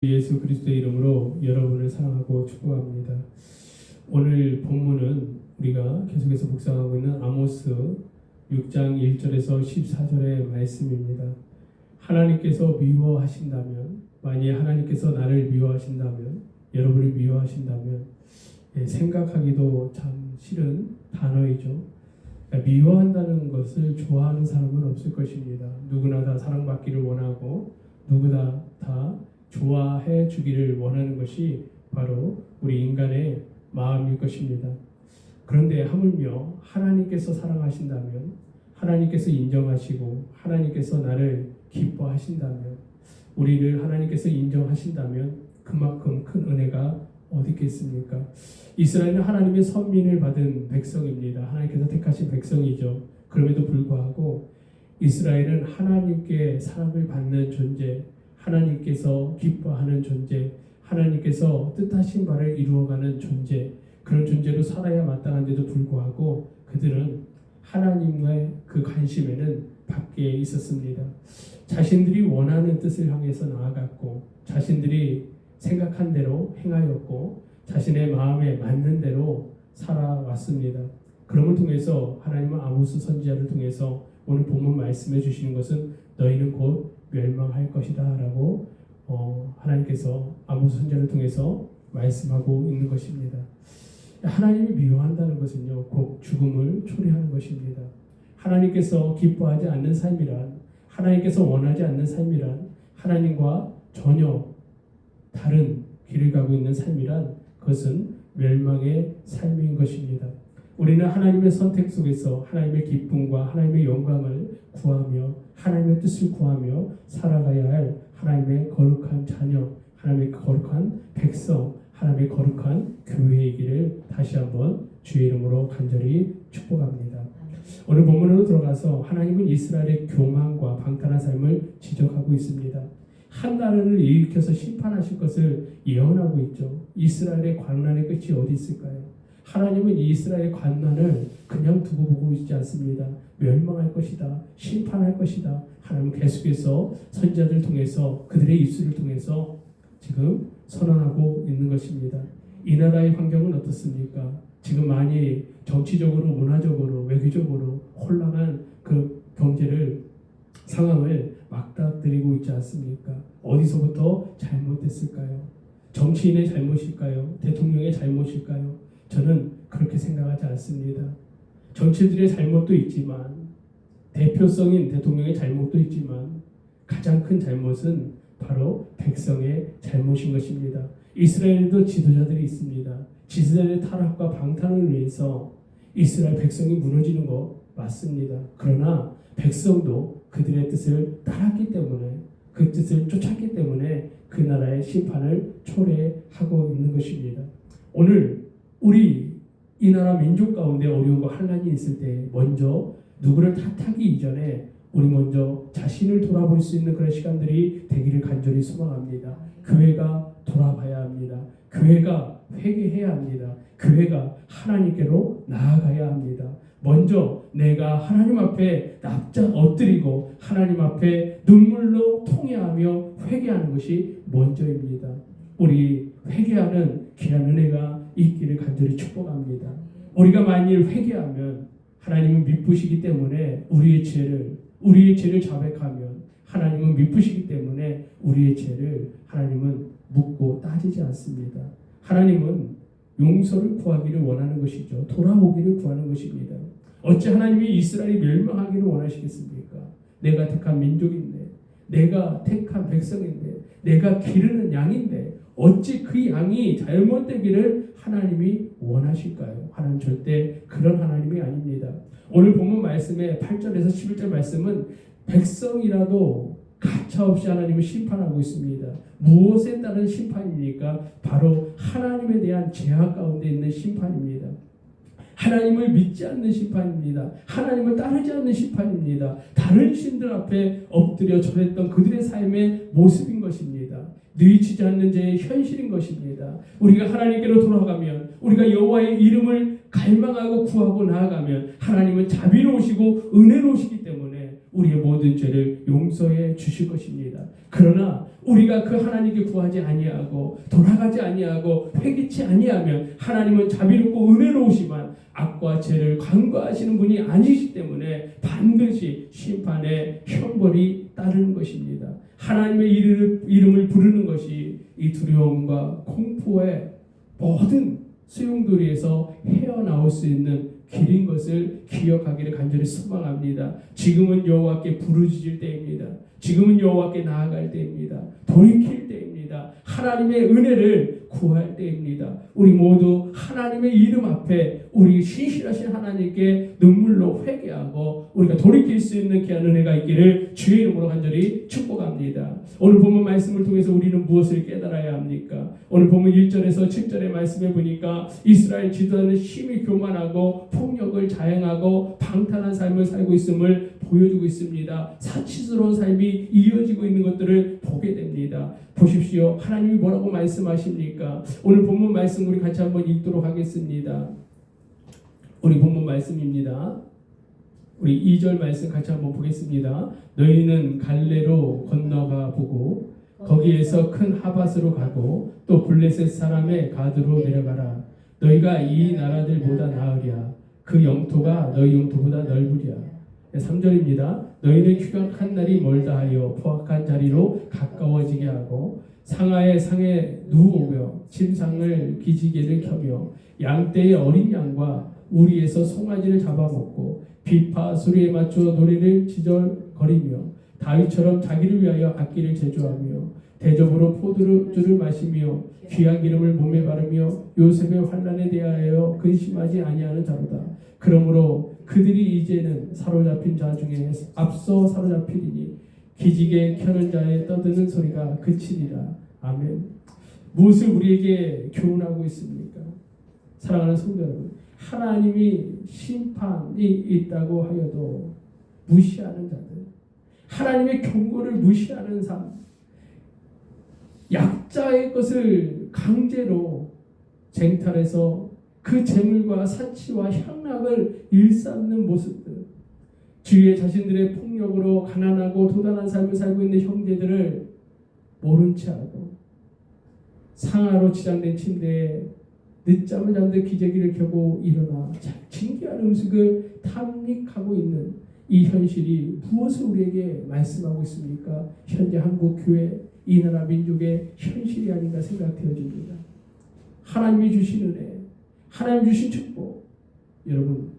예수 그리스도의 이름으로 여러분을 사랑하고 축복합니다. 오늘 본문은 우리가 계속해서 묵상하고 있는 아모스 6장 1절에서 14절의 말씀입니다. 하나님께서 미워하신다면, 만약 하나님께서 나를 미워하신다면, 여러분을 미워하신다면, 생각하기도 참 싫은 단어이죠. 미워한다는 것을 좋아하는 사람은 없을 것입니다. 누구나 다 사랑받기를 원하고 누구나 다 좋아해 주기를 원하는 것이 바로 우리 인간의 마음일 것입니다. 그런데 하물며 하나님께서 사랑하신다면, 하나님께서 인정하시고 하나님께서 나를 기뻐하신다면, 우리를 하나님께서 인정하신다면 그만큼 큰 은혜가 어디 있겠습니까? 이스라엘은 하나님의 선민을 받은 백성입니다. 하나님께서 택하신 백성이죠. 그럼에도 불구하고 이스라엘은 하나님께 사랑을 받는 존재, 하나님께서 기뻐하는 존재, 하나님께서 뜻하신 바를 이루어가는 존재, 그런 존재로 살아야 마땅한데도 불구하고 그들은 하나님의 그 관심에는 밖에 있었습니다. 자신들이 원하는 뜻을 향해서 나아갔고, 자신들이 생각한 대로 행하였고, 자신의 마음에 맞는 대로 살아왔습니다. 그럼을 통해서 하나님은 아모스 선지자를 통해서 오늘 본문 말씀해 주시는 것은 너희는 곧 멸망할 것이다 라고 하나님께서 아모스 선지자를 통해서 말씀하고 있는 것입니다. 하나님이 미워한다는 것은요, 곧 죽음을 초래하는 것입니다. 하나님께서 기뻐하지 않는 삶이란, 하나님께서 원하지 않는 삶이란, 하나님과 전혀 다른 길을 가고 있는 삶이란 그것은 멸망의 삶인 것입니다. 우리는 하나님의 선택 속에서 하나님의 기쁨과 하나님의 영광을 구하며 하나님의 뜻을 구하며 살아가야 할 하나님의 거룩한 자녀, 하나님의 거룩한 백성, 하나님의 거룩한 교회이기를 다시 한번 주의 이름으로 간절히 축복합니다. 오늘 본문으로 들어가서 하나님은 이스라엘의 교만과 방탕한 삶을 지적하고 있습니다. 한 나라를 일으켜서 심판하실 것을 예언하고 있죠. 이스라엘의 관난의 끝이 어디 있을까요? 하나님은 이스라엘의 관난을 그냥 두고 보고 있지 않습니다. 멸망할 것이다, 심판할 것이다. 하나님은 계속해서 선지자들을 통해서 그들의 입술을 통해서 지금 선언하고 있는 것입니다. 이 나라의 환경은 어떻습니까? 지금 많이 정치적으로, 문화적으로, 외교적으로 혼란한 그 상황을 맞닥뜨리고 있지 않습니까? 어디서부터 잘못됐을까요? 정치인의 잘못일까요? 대통령의 잘못일까요? 저는 그렇게 생각하지 않습니다. 정치들의 잘못도 있지만, 대표성인 대통령의 잘못도 있지만, 가장 큰 잘못은 바로 백성의 잘못인 것입니다. 이스라엘에도 지도자들이 있습니다. 지도자들의 타락과 방탕을 위해서 이스라엘 백성이 무너지는 거 맞습니다. 그러나 백성도 그들의 뜻을 따랐기 때문에, 그 뜻을 쫓았기 때문에 그 나라의 심판을 초래하고 있는 것입니다. 오늘 우리 이 나라 민족 가운데 어려움과 환난이 있을 때 먼저 누구를 탓하기 이전에 우리 먼저 자신을 돌아볼 수 있는 그런 시간들이 되기를 간절히 소망합니다. 교회가 돌아봐야 합니다. 교회가 회개해야 합니다. 교회가 하나님께로 나아가야 합니다. 먼저 내가 하나님 앞에 엎드리고 하나님 앞에 눈물로 통회하며 회개하는 것이 먼저입니다. 우리 회개하는 귀한 은혜가 있기를 간절히 축복합니다. 우리가 만일 회개하면 하나님은 미쁘시기 때문에 우리의 죄를 자백하면 하나님은 미쁘시기 때문에 우리의 죄를 하나님은 묻고 따지지 않습니다. 하나님은 용서를 구하기를 원하는 것이죠. 돌아오기를 구하는 것입니다. 어찌 하나님이 이스라엘이 멸망하기를 원하시겠습니까? 내가 택한 민족인데, 내가 택한 백성인데, 내가 기르는 양인데 어찌 그 양이 잘못되기를 하나님이 원하실까요? 하나님 절대 그런 하나님이 아닙니다. 오늘 본문 말씀의 8절에서 11절 말씀은 백성이라도 가차없이 하나님을 심판하고 있습니다. 무엇에 따른 심판입니까? 바로 하나님에 대한 죄악 가운데 있는 심판입니다. 하나님을 믿지 않는 심판입니다. 하나님을 따르지 않는 심판입니다. 다른 신들 앞에 엎드려 절했던 그들의 삶의 모습인 것입니다. 뉘치지 않는 죄의 현실인 것입니다. 우리가 하나님께로 돌아가면, 우리가 여호와의 이름을 갈망하고 구하고 나아가면 하나님은 자비로우시고 은혜로우시기 때문에 우리의 모든 죄를 용서해 주실 것입니다. 그러나 우리가 그 하나님께 구하지 아니하고 돌아가지 아니하고 회개치 아니하면 하나님은 자비롭고 은혜로우시만 악과 죄를 간과하시는 분이 아니시기 때문에 반드시 심판의 형벌이 따르는 것입니다. 하나님의 이름을 부르는 것이 이 두려움과 공포의 모든 소용돌이에서 헤어나올 수 있는 길인 것을 기억하기를 간절히 소망합니다. 지금은 여호와께 부르짖을 때입니다. 지금은 여호와께 나아갈 때입니다. 돌이킬 때입니다. 하나님의 은혜를 구할 때입니다. 우리 모두 하나님의 이름 앞에 우리 신실하신 하나님께 눈물로 회개하고 우리가 돌이킬 수 있는 귀한 은혜가 있기를 주의 이름으로 간절히 축복합니다. 오늘 본문 말씀을 통해서 우리는 무엇을 깨달아야 합니까? 오늘 본문 1절에서 7절의 말씀에 보니까 이스라엘 지도자는 심히 교만하고 폭력을 자행하고 방탕한 삶을 살고 있음을 보여주고 있습니다. 사치스러운 삶이 이어지고 있는 것들을 보게 됩니다. 보십시오. 하나님이 뭐라고 말씀하십니까? 오늘 본문 말씀 우리 같이 한번 읽도록 하겠습니다. 우리 본문 말씀입니다. 우리 2절 말씀 같이 한번 보겠습니다. 너희는 갈레로 건너가 보고 거기에서 큰 하밧으로 가고 또 블레셋 사람의 가드로 내려가라. 너희가 이 나라들보다 나으랴. 그 영토가 너희 영토보다 넓으랴. 3절입니다. 너희는 휴각한 날이 멀다 하여 포악한 자리로 가까워지게 하고 상하의 상에 누우며 침상을 기지개를 켜며 양떼의 어린 양과 우리에서 송아지를 잡아먹고 비파 소리에 맞춰 노래를 지절거리며 다윗처럼 자기를 위하여 악기를 제조하며 대접으로 포도주를 마시며 귀한 기름을 몸에 바르며 요셉의 환난에 대하여 근심하지 아니하는 자로다. 그러므로 그들이 이제는 사로잡힌 자 중에 앞서 사로잡히리니 기지개 켜는 자의 떠드는 소리가 그치리라. 아멘. 무엇을 우리에게 교훈하고 있습니까? 사랑하는 성도 여러분, 하나님이 심판이 있다고 하여도 무시하는 자들, 하나님의 경고를 무시하는 삶, 약자의 것을 강제로 쟁탈해서 그 재물과 사치와 향락을 일삼는 모습들, 주위의 자신들의 폭력으로 가난하고 도단한 삶을 살고 있는 형제들을 모른 채 하고 상하로 치장된 침대에 늦잠을 잠든 기저귀를 켜고 일어나 진귀한 음식을 탐닉하고 있는 이 현실이 무엇을 우리에게 말씀하고 있습니까? 현재 한국 교회, 이 나라 민족의 현실이 아닌가 생각되어집니다. 하나님이 주신 은혜, 하나님 주신 축복, 여러분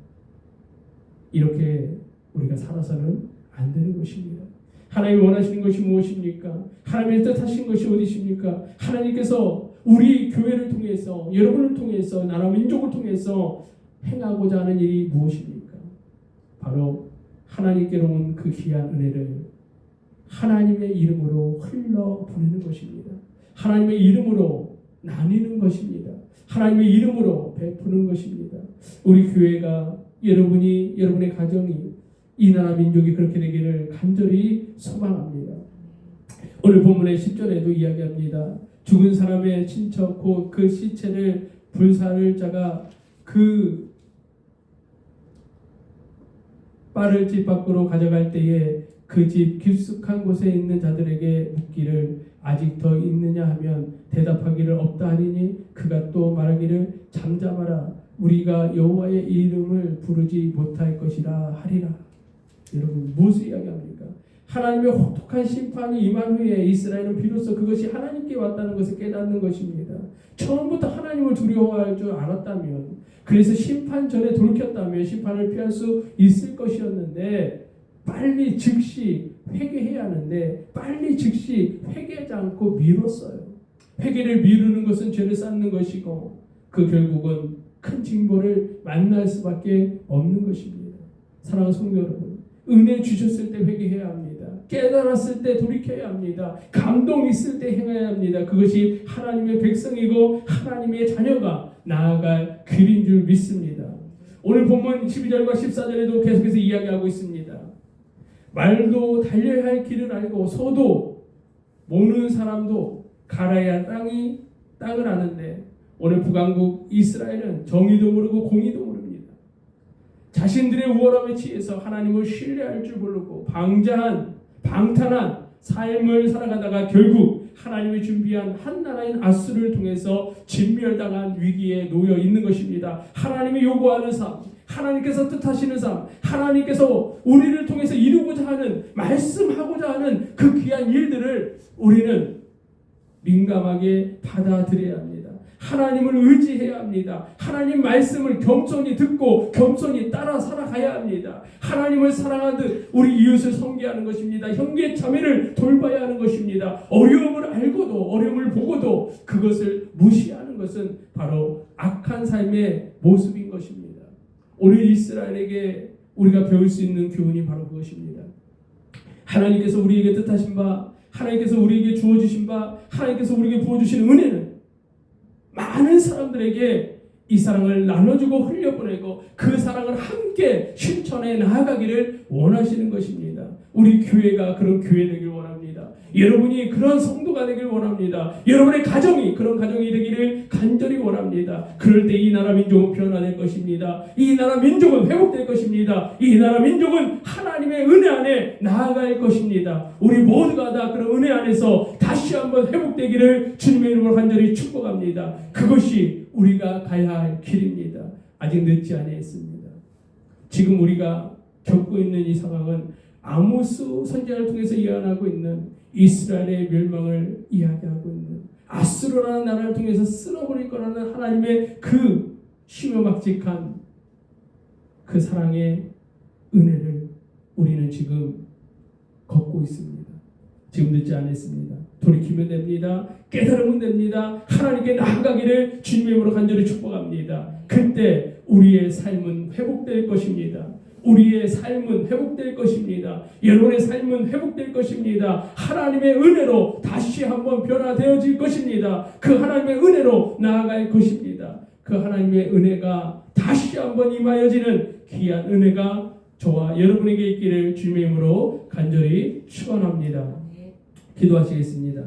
이렇게 우리가 살아서는 안 되는 것입니다. 하나님이 원하시는 것이 무엇입니까? 하나님의 뜻하신 것이 어디십니까? 하나님께서 우리 교회를 통해서, 여러분을 통해서, 나라 민족을 통해서 행하고자 하는 일이 무엇입니까? 바로 하나님께로 온 그 귀한 은혜를 하나님의 이름으로 흘러 보내는 것입니다. 하나님의 이름으로 나누는 것입니다. 하나님의 이름으로 베푸는 것입니다. 우리 교회가, 여러분이, 여러분의 가정이, 이 나라 민족이 그렇게 되기를 간절히 소망합니다. 오늘 본문의 10절에도 이야기합니다. 죽은 사람의 친척 곧 그 시체를 불사를 자가 그 빨을 집 밖으로 가져갈 때에 그 집 깊숙한 곳에 있는 자들에게 묻기를 아직 더 있느냐 하면 대답하기를 없다 하리니 그가 또 말하기를 잠잠하라 우리가 여호와의 이름을 부르지 못할 것이라 하리라. 여러분 무엇을 이야기합니까? 하나님의 혹독한 심판이 임한 후에 이스라엘은 비로소 그것이 하나님께 왔다는 것을 깨닫는 것입니다. 처음부터 하나님을 두려워할 줄 알았다면, 그래서 심판 전에 돌이켰다면 심판을 피할 수 있을 것이었는데 빨리 즉시 회개해야 하는데 빨리 즉시 회개하지 않고 미뤘어요. 회개를 미루는 것은 죄를 쌓는 것이고 그 결국은 큰 징벌을 만날 수밖에 없는 것입니다. 사랑하는 성도 여러분, 은혜 주셨을 때 회개해야 합니다. 깨달았을 때 돌이켜야 합니다. 감동 있을 때 행해야 합니다. 그것이 하나님의 백성이고 하나님의 자녀가 나아갈 길인 줄 믿습니다. 오늘 본문 12절과 14절에도 계속해서 이야기하고 있습니다. 말도 달려야 할 길을 알고 소도 모르는 사람도 갈아야 할 땅을 아는데 오늘 북왕국 이스라엘은 정의도 모르고 공의도 모릅니다. 자신들의 우월함에 취해서 하나님을 신뢰할 줄 모르고 방탄한 삶을 살아가다가 결국 하나님이 준비한 한 나라인 아수르를 통해서 진멸당한 위기에 놓여 있는 것입니다. 하나님이 요구하는 삶, 하나님께서 뜻하시는 삶, 하나님께서 우리를 통해서 이루고자 하는, 말씀하고자 하는 그 귀한 일들을 우리는 민감하게 받아들여야 합니다. 하나님을 의지해야 합니다. 하나님 말씀을 겸손히 듣고 겸손히 따라 살아가야 합니다. 하나님을 사랑하듯 우리 이웃을 섬기하는 것입니다. 형제 자매를 돌봐야 하는 것입니다. 어려움을 알고도, 어려움을 보고도 그것을 무시하는 것은 바로 악한 삶의 모습인 것입니다. 오늘 이스라엘에게 우리가 배울 수 있는 교훈이 바로 그것입니다. 하나님께서 우리에게 뜻하신 바, 하나님께서 우리에게 주어주신 바, 하나님께서 우리에게 부어주신 은혜는 많은 사람들에게 이 사랑을 나눠주고 흘려보내고 그 사랑을 함께 실천해 나아가기를 원하시는 것입니다. 우리 교회가 그런 교회 되길 원합니다. 여러분이 그런 성도가 되길 원합니다. 여러분의 가정이 그런 가정이 되기를 간절히 원합니다. 그럴 때 이 나라 민족은 변화될 것입니다. 이 나라 민족은 회복될 것입니다. 이 나라 민족은 하나님의 은혜 안에 나아갈 것입니다. 우리 모두가 다 그런 은혜 안에서 다시 한번 회복되기를 주님의 이름으로 간절히 축복합니다. 그것이 우리가 가야 할 길입니다. 아직 늦지 아니했습니다. 지금 우리가 겪고 있는 이 상황은 아모스 선지자를 통해서 예언하고 있는 이스라엘의 멸망을 이야기하고 있는 아수르라는 나라를 통해서 쓸어버릴 거라는 하나님의 그 심요막직한 그 사랑의 은혜를 우리는 지금 걷고 있습니다. 지금 늦지 않았습니다. 돌이키면 됩니다. 깨달으면 됩니다. 하나님께 나아가기를 주님의 이름으로 간절히 축복합니다. 그때 우리의 삶은 회복될 것입니다. 우리의 삶은 회복될 것입니다. 여러분의 삶은 회복될 것입니다. 하나님의 은혜로 다시 한번 변화되어질 것입니다. 그 하나님의 은혜로 나아갈 것입니다. 그 하나님의 은혜가 다시 한번 임하여지는 귀한 은혜가 저와 여러분에게 있기를 주님의 이름으로 간절히 축원합니다. 기도하시겠습니다.